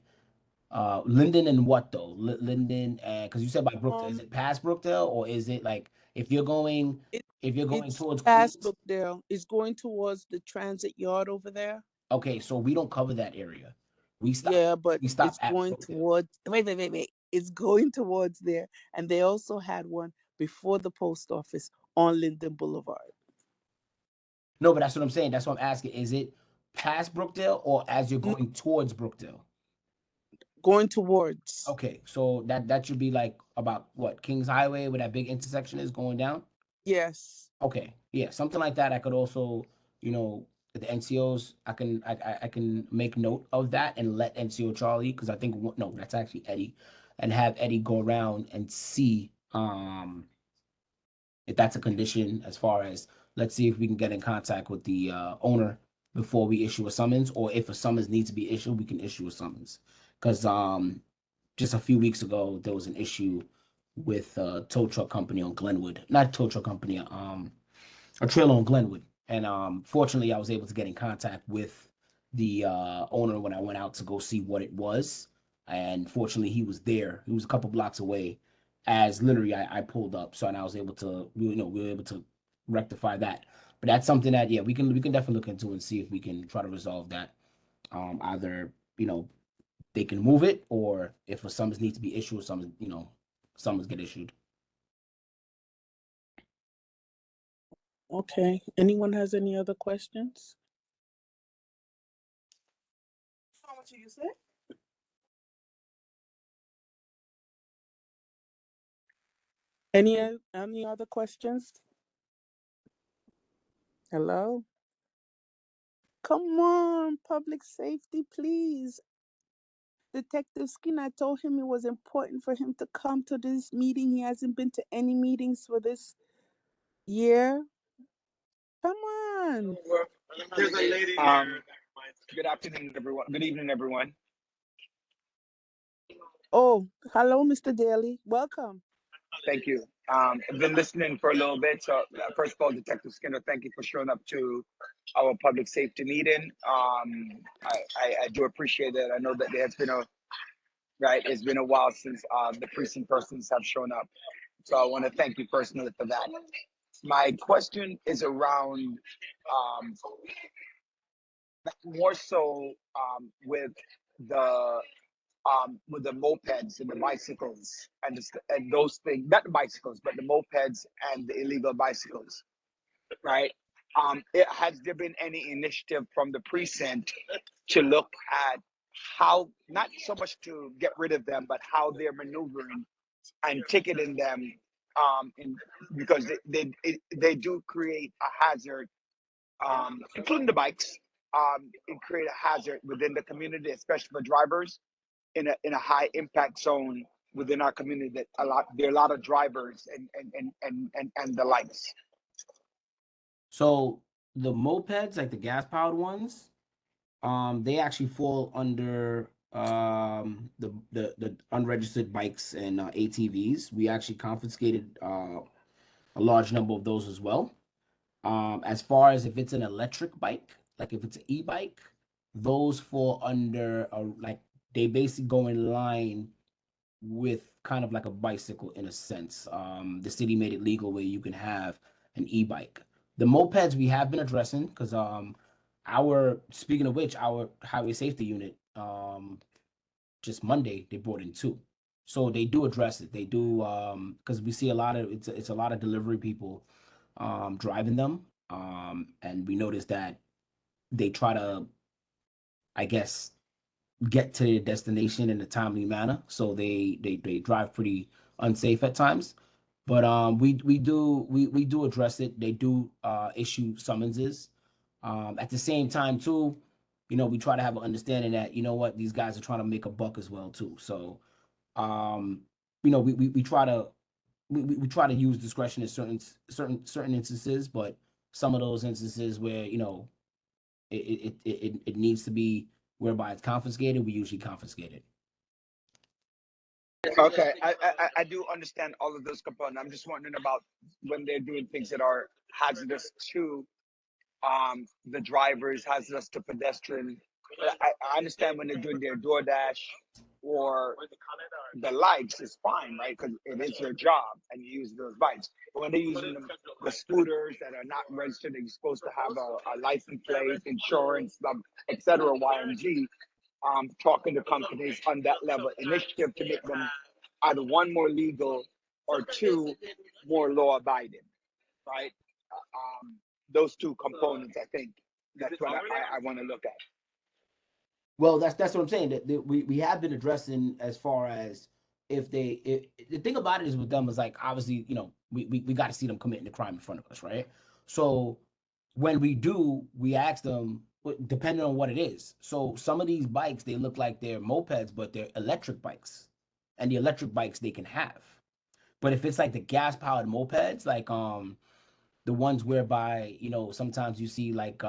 Linden and what though? Linden, and because you said by Brookdale, is Um, it past Brookdale, or is it like if you're going it if you're going it's towards past Queens? Brookdale. It's going towards the transit yard over there. Okay, so we don't cover that area. We stop Yeah, but we stop it's at going Brookdale. towards wait. It's going towards there. And they also had one before the post office on Linden Boulevard. No, but that's what I'm saying. That's what I'm asking. Is it past Brookdale or as you're N- going towards Brookdale? Going towards. Okay, so that should be like about what, Kings Highway, where that big intersection is going down. Yes. Okay, yeah, something like that. I could also, the NCOs, I can make note of that and let NCO Charlie, because I think no, that's actually Eddie, and have Eddie go around and see if that's a condition, as far as, let's see if we can get in contact with the owner before we issue a summons, or if a summons needs to be issued, we can issue a summons. Because just a few weeks ago there was an issue with a tow truck company on Glenwood, not a tow truck company, a trailer on Glenwood. And fortunately, I was able to get in contact with the owner when I went out to go see what it was. And fortunately, he was there. He was a couple blocks away. As literally, I pulled up, so, and I was able to, we were able to rectify that. But that's something that, yeah, we can definitely look into and see if we can try to resolve that. Either, they can move it, or if a summons needs to be issued, summons get issued. Okay. Anyone has any other questions? How much you say? Any other questions? Hello? Come on, public safety, please. Detective Skin, I told him it was important for him to come to this meeting. He hasn't been to any meetings for this year. Come on. Good afternoon, everyone. Good evening, everyone. Oh, hello, Mr. Daly. Welcome. Thank you. I've been listening for a little bit. So, first of all, Detective Skinner, thank you for showing up to our public safety meeting. I do appreciate it. I know that there's been it's been a while since the precinct persons have shown up. So I want to thank you personally for that. My question is around more so the with the mopeds and the bicycles and those things, not the bicycles, but the mopeds and the illegal bicycles, right? Has there been any initiative from the precinct to look at how, not so much to get rid of them, but how they're maneuvering and ticketing them, because they do create a hazard, including the bikes. It create a hazard within the community, especially for drivers in a high impact zone within our community. That there are a lot of drivers and the likes. So the mopeds, like the gas powered ones, they actually fall under the unregistered bikes and ATVs. We actually confiscated a large number of those as well. As far as if it's an electric bike, like if it's an e-bike, those fall under like they basically go in line with kind of like a bicycle in a sense. The city made it legal where you can have an e-bike. The mopeds we have been addressing because our speaking of which, our highway safety unit just Monday they brought in two. So they do address it. They do because we see a lot of it's a lot of delivery people driving them. And we noticed that they try to, I guess, get to their destination in a timely manner. So they drive pretty unsafe at times. But we do address it. They do issue summonses. At the same time too, we try to have an understanding that what these guys are trying to make a buck as well too. So um, we try to we try to use discretion in certain instances, but some of those instances where it needs to be whereby it's confiscated, we usually confiscate it. Okay, I do understand all of those components. I'm just wondering about when they're doing things that are hazardous to the drivers, hazardous to pedestrian. I understand when they're doing their DoorDash or the likes is fine, right? Because it is your job and you use those bikes. But when they're using the scooters that are not registered, they're supposed to have a license plate, insurance, etc. YMG. Talking to companies on that level, initiative to make them either one more legal or two more law abiding, right? Those two components, I think that's what I want to look at. Well, that's what I'm saying. That we have been addressing as far as if the thing about it is with them is like obviously we got to see them committing the crime in front of us, right? So when we do, we ask them depending on what it is. So some of these bikes they look like they're mopeds, but they're electric bikes, and the electric bikes they can have. But if it's like the gas powered mopeds, like the ones whereby sometimes you see like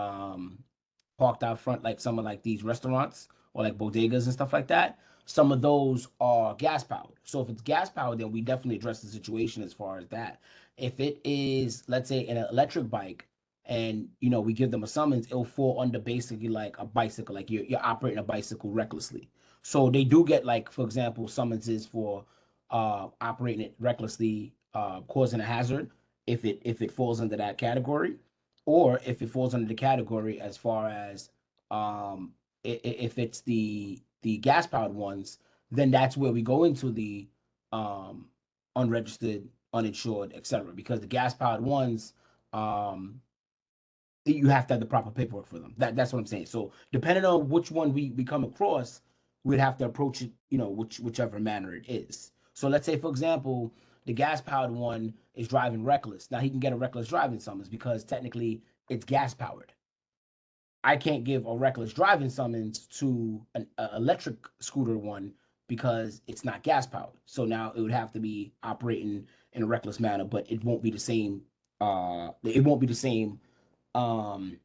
parked out front like some of like these restaurants or like bodegas and stuff like that, some of those are gas powered. So if it's gas powered, then we definitely address the situation as far as that. If it is, let's say, an electric bike and we give them a summons, it'll fall under basically like a bicycle, like you're operating a bicycle recklessly. So they do get, like, for example, summonses for operating it recklessly, causing a hazard if it falls under that category, or if it falls under the category as far as if it's the gas powered ones, then that's where we go into the um unregistered, uninsured, etc. Because the gas powered ones, um you have to have the proper paperwork for them. That's what I'm saying. So depending on which one we come across, we'd have to approach it, whichever manner it is. So let's say, for example, the gas powered one is driving reckless. Now he can get a reckless driving summons because technically it's gas powered. I can't give a reckless driving summons to an electric scooter one because it's not gas powered. So now it would have to be operating in a reckless manner, but it won't be the same. It won't be the same um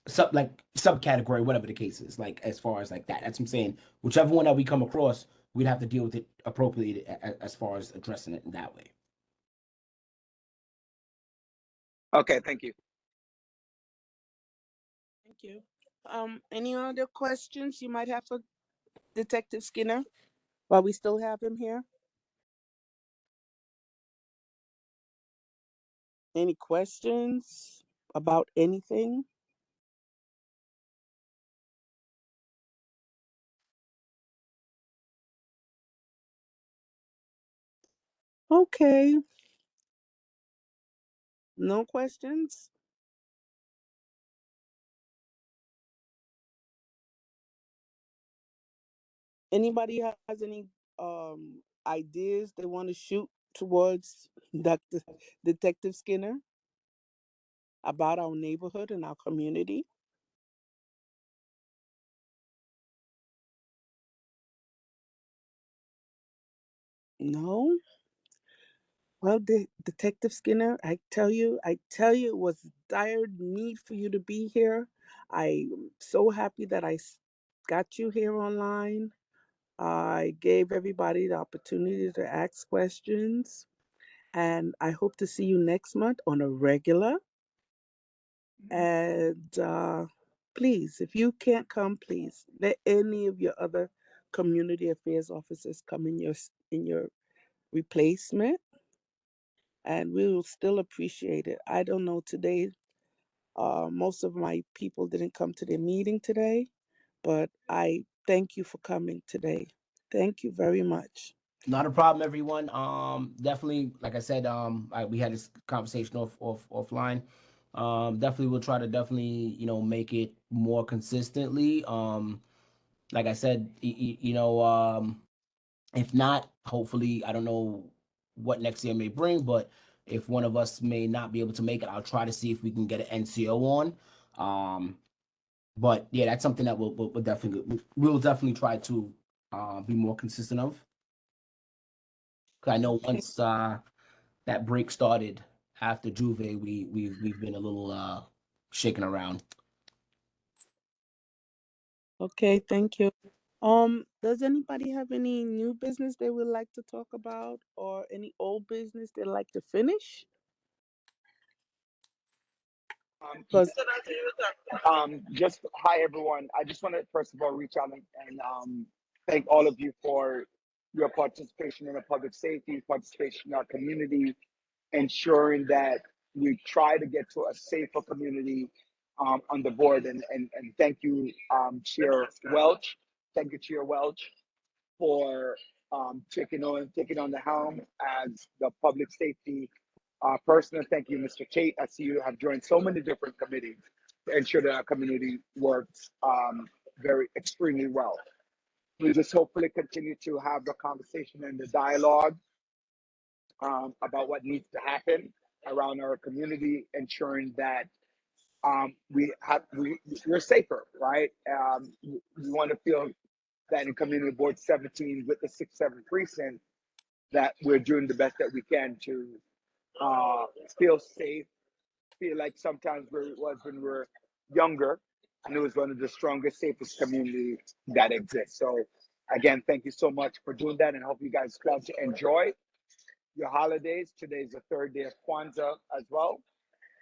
subcategory, whatever the case is, like as far as like that. That's what I'm saying. Whichever one that we come across, we'd have to deal with it appropriately as far as addressing it in that way. Okay, thank you. Thank you. Any other questions you might have for Detective Skinner while we still have him here? Any questions about anything? Okay. No questions? Anybody has any ideas they want to shoot towards Dr. Detective Skinner about our neighborhood and our community? No? Well, Detective Skinner, I tell you, it was dire need for you to be here. I'm so happy that got you here online. I gave everybody the opportunity to ask questions, and I hope to see you next month on a regular. And please, if you can't come, please let any of your other community affairs officers come in your replacement, and we will still appreciate it. I don't know today. Most of my people didn't come to the meeting today, but I thank you for coming today. Thank you very much. Not a problem, everyone. Definitely, like I said, we had this conversation offline. Definitely, we'll try to definitely, make it more consistently. Like I said, if not, hopefully, I don't know what next year may bring, but if one of us may not be able to make it, I'll try to see if we can get an NCO on. But yeah, that's something that we'll definitely try to be more consistent of. 'Cause I know once that break started after Juve, we've been a little shaking around. Okay, thank you. Does anybody have any new business they would like to talk about, or any old business they'd like to finish? Because Just hi everyone. I just want to first of all reach out and thank all of you for your participation in the public safety, participation in our community, ensuring that we try to get to a safer community on the board. And thank you, Chair Welch. Thank you, Chair Welch, for taking on the helm as the public safety person. And thank you, Mr. Tate. I see you have joined so many different committees to ensure that our community works very extremely well. We just hopefully continue to have the conversation and the dialogue about what needs to happen around our community, ensuring that we're safer, right? We want to feel that in Community Board 17 with the 6-7 precinct, that we're doing the best that we can to feel safe, feel like sometimes where it was when we were younger, and it was one of the strongest, safest communities that exists. So again, thank you so much for doing that, and hope you guys plan to enjoy your holidays. Today is the third day of Kwanzaa as well.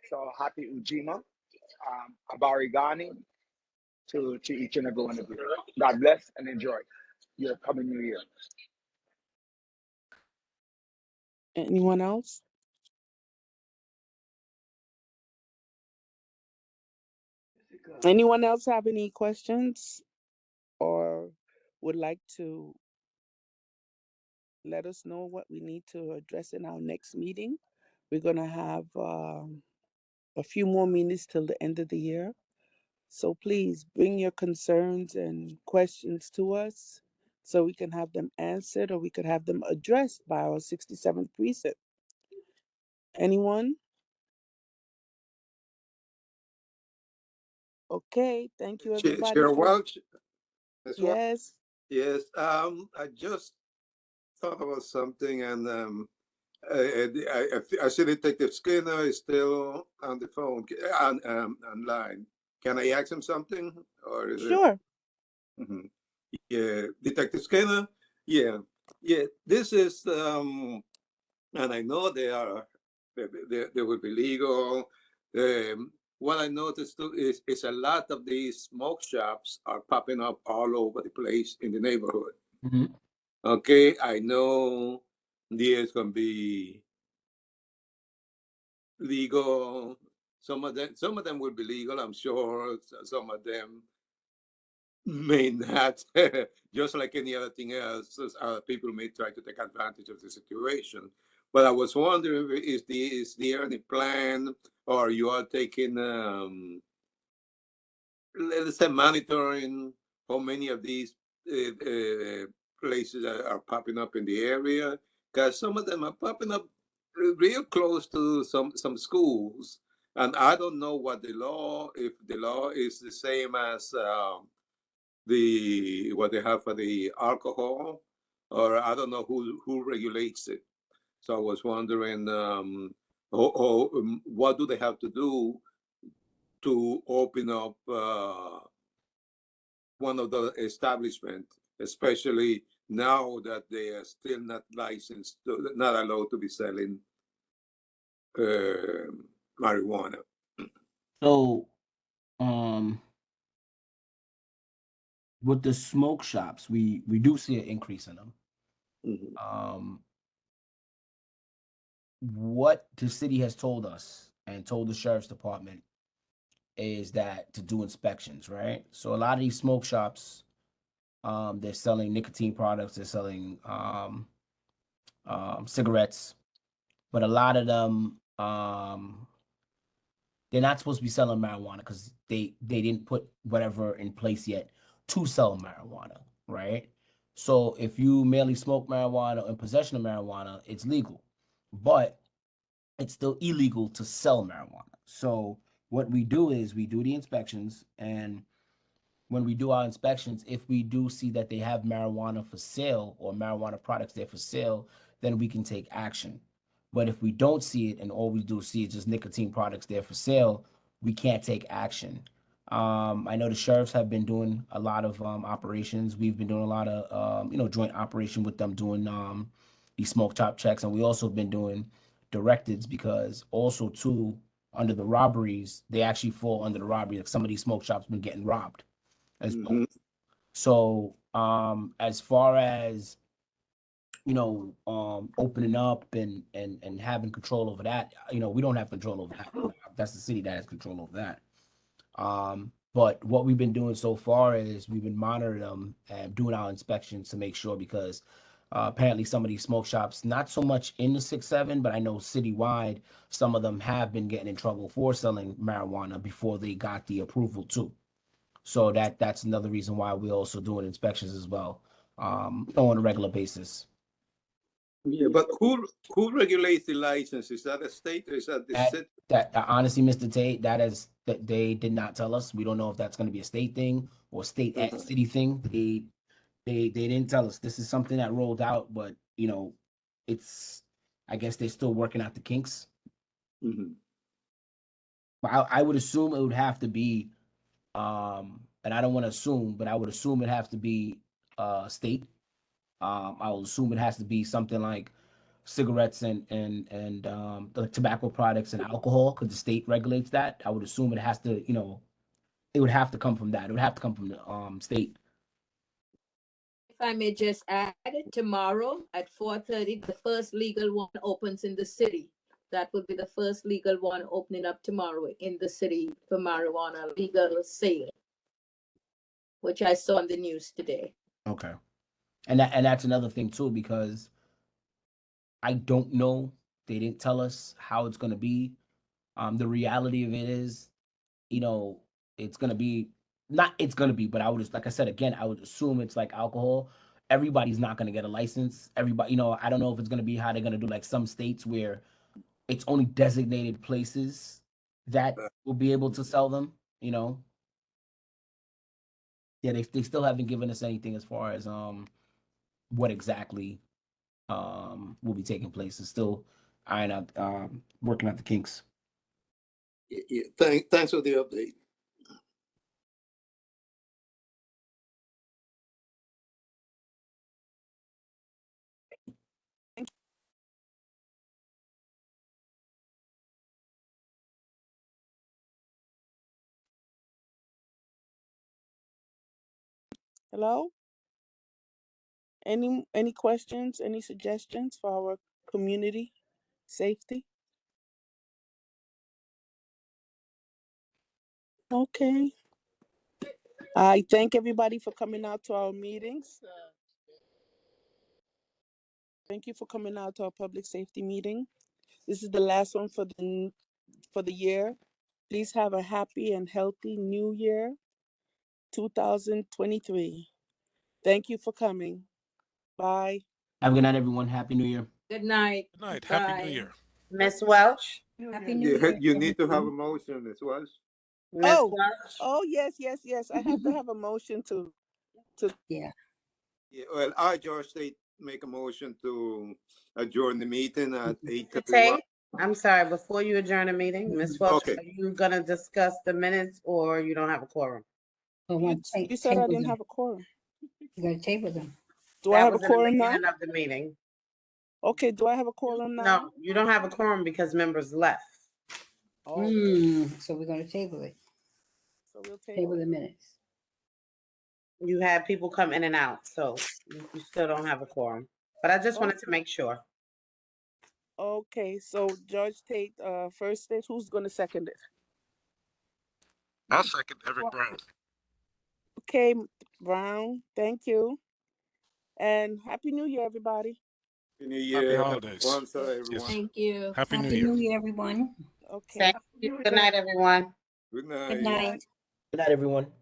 So happy Ujima, Abari Ghani to each and every one of you. God bless and enjoy your coming new year. anyone else? Anyone else have any questions or would like to let us know what we need to address in our next meeting? We're going to have a few more minutes till the end of the year. So please bring your concerns and questions to us so we can have them answered, or we could have them addressed by our 67th precinct. Anyone? Okay, thank you everybody. Chair Welch, as well. Yes. Yes, I just thought about something, and I see Detective Skinner is still on the phone, online. Can I ask him something, or is Sure. it? Yeah, Detective Skinner. Yeah, This is, and I know they will be legal. What I noticed too is a lot of these smoke shops are popping up all over the place in the neighborhood. Mhm. Okay, I know there's gonna be legal. Some of them will be legal, I'm sure. Some of them may not. Just like any other thing else, people may try to take advantage of the situation. But I was wondering, is there any plan, or you are taking, let's say, monitoring how many of these places are popping up in the area? Because some of them are popping up real close to some schools, and I don't know if the law is the same as what they have for the alcohol, or I don't know who regulates it. So I was wondering, what do they have to do to open up one of the establishment, especially now that they are still not licensed, not allowed to be selling marijuana. So, with the smoke shops, we do see an increase in them. Mhm. What the city has told us and told the sheriff's department is that to do inspections, right? So a lot of these smoke shops, they're selling nicotine products, they're selling cigarettes, but a lot of them, they're not supposed to be selling marijuana because they didn't put whatever in place yet to sell marijuana, right? So if you merely smoke marijuana or in possession of marijuana, it's legal, but it's still illegal to sell marijuana. So what we do is we do the inspections, and when we do our inspections, if we do see that they have marijuana for sale or marijuana products there for sale, then we can take action. But if we don't see it and all we do see is just nicotine products there for sale, we can't take action. I know the sheriffs have been doing a lot of operations. We've been doing a lot of joint operation with them doing these smoke shop checks, and we also been doing directeds because also too under the robberies, they actually fall under the robbery. Like some of these smoke shops been getting robbed as well. Mhm. So as far as opening up and having control over that, we don't have control over that. That's the city that has control over that. But what we've been doing so far is we've been monitoring them and doing our inspections to make sure, because apparently some of these smoke shops, not so much in the 6-7, but I know citywide, some of them have been getting in trouble for selling marijuana before they got the approval too. So that's another reason why we're also doing inspections as well, on a regular basis. Yeah, but who regulates the license? Is that a state or is that the city? That honestly, Mr. Tate, that they did not tell us. We don't know if that's going to be a state thing or state and city thing. They didn't tell us. This is something that rolled out, but it's, I guess they're still working out the kinks. Mhm. But I would assume it would have to be, and I don't want to assume, but I would assume it has to be state. I will assume it has to be something like cigarettes and the tobacco products and alcohol, because the state regulates that. I would assume it has to, it would have to come from that. It would have to come from the state. If I may just add, tomorrow at 4:30, the first legal one opens in the city. That will be the first legal one opening up tomorrow in the city for marijuana legal sale, which I saw on the news today. Okay. And that's another thing too, because I don't know. They didn't tell us how it's gonna be. The reality of it is, it's gonna be not it's gonna be, but I would just, like I said again, I would assume it's like alcohol. Everybody's not gonna get a license. Everybody, I don't know if it's gonna be how they're gonna do like some states where it's only designated places that will be able to sell them, Yeah, they still haven't given us anything as far as what exactly will be taking place. It's still iron out working out the kinks. Yeah, thanks for the update. Hello? Any questions, any suggestions for our community safety? Okay. I thank everybody for coming out to our meetings. Thank you for coming out to our public safety meeting. This is the last one for the year. Please have a happy and healthy new year, 2023. Thank you for coming. Bye. Have a good night, everyone. Happy New Year. Good night. Good night. Happy New Bye. Year. Miss Welch? Happy New Year. You need to have a everyone. motion as well. Miss Oh, Welch? yes. I have to have a motion to. Yeah. Yeah, well, I, George State, make a motion to adjourn the meeting at Mr. 8:31. Tate? I'm sorry, before you adjourn the meeting, Miss Welch, Okay. are you gonna discuss the minutes or you don't have a quorum? But one You said I table didn't them. have a quorum. You gotta table them. Do I That have a was in the quorum now? beginning of the meeting. Okay, do I have a quorum now? No, you don't have a quorum because members left. Okay, So we're gonna table it. so we'll Table the minutes. You had people come in and out, so you still don't have a quorum. But I just wanted to make sure. Okay, so Judge Tate, first stage, who's gonna second it? I'll second Eric Brown. Okay, Brown, thank you. And Happy New Year, everybody. Happy New Happy Year. holidays. Kwanzaa, Yes. everyone. Thank you. Happy New Happy Year. New Year, everyone. Okay. Thank you. Good night, everyone. Good night. Good night. Good night, everyone.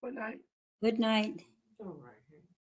Good night. All right.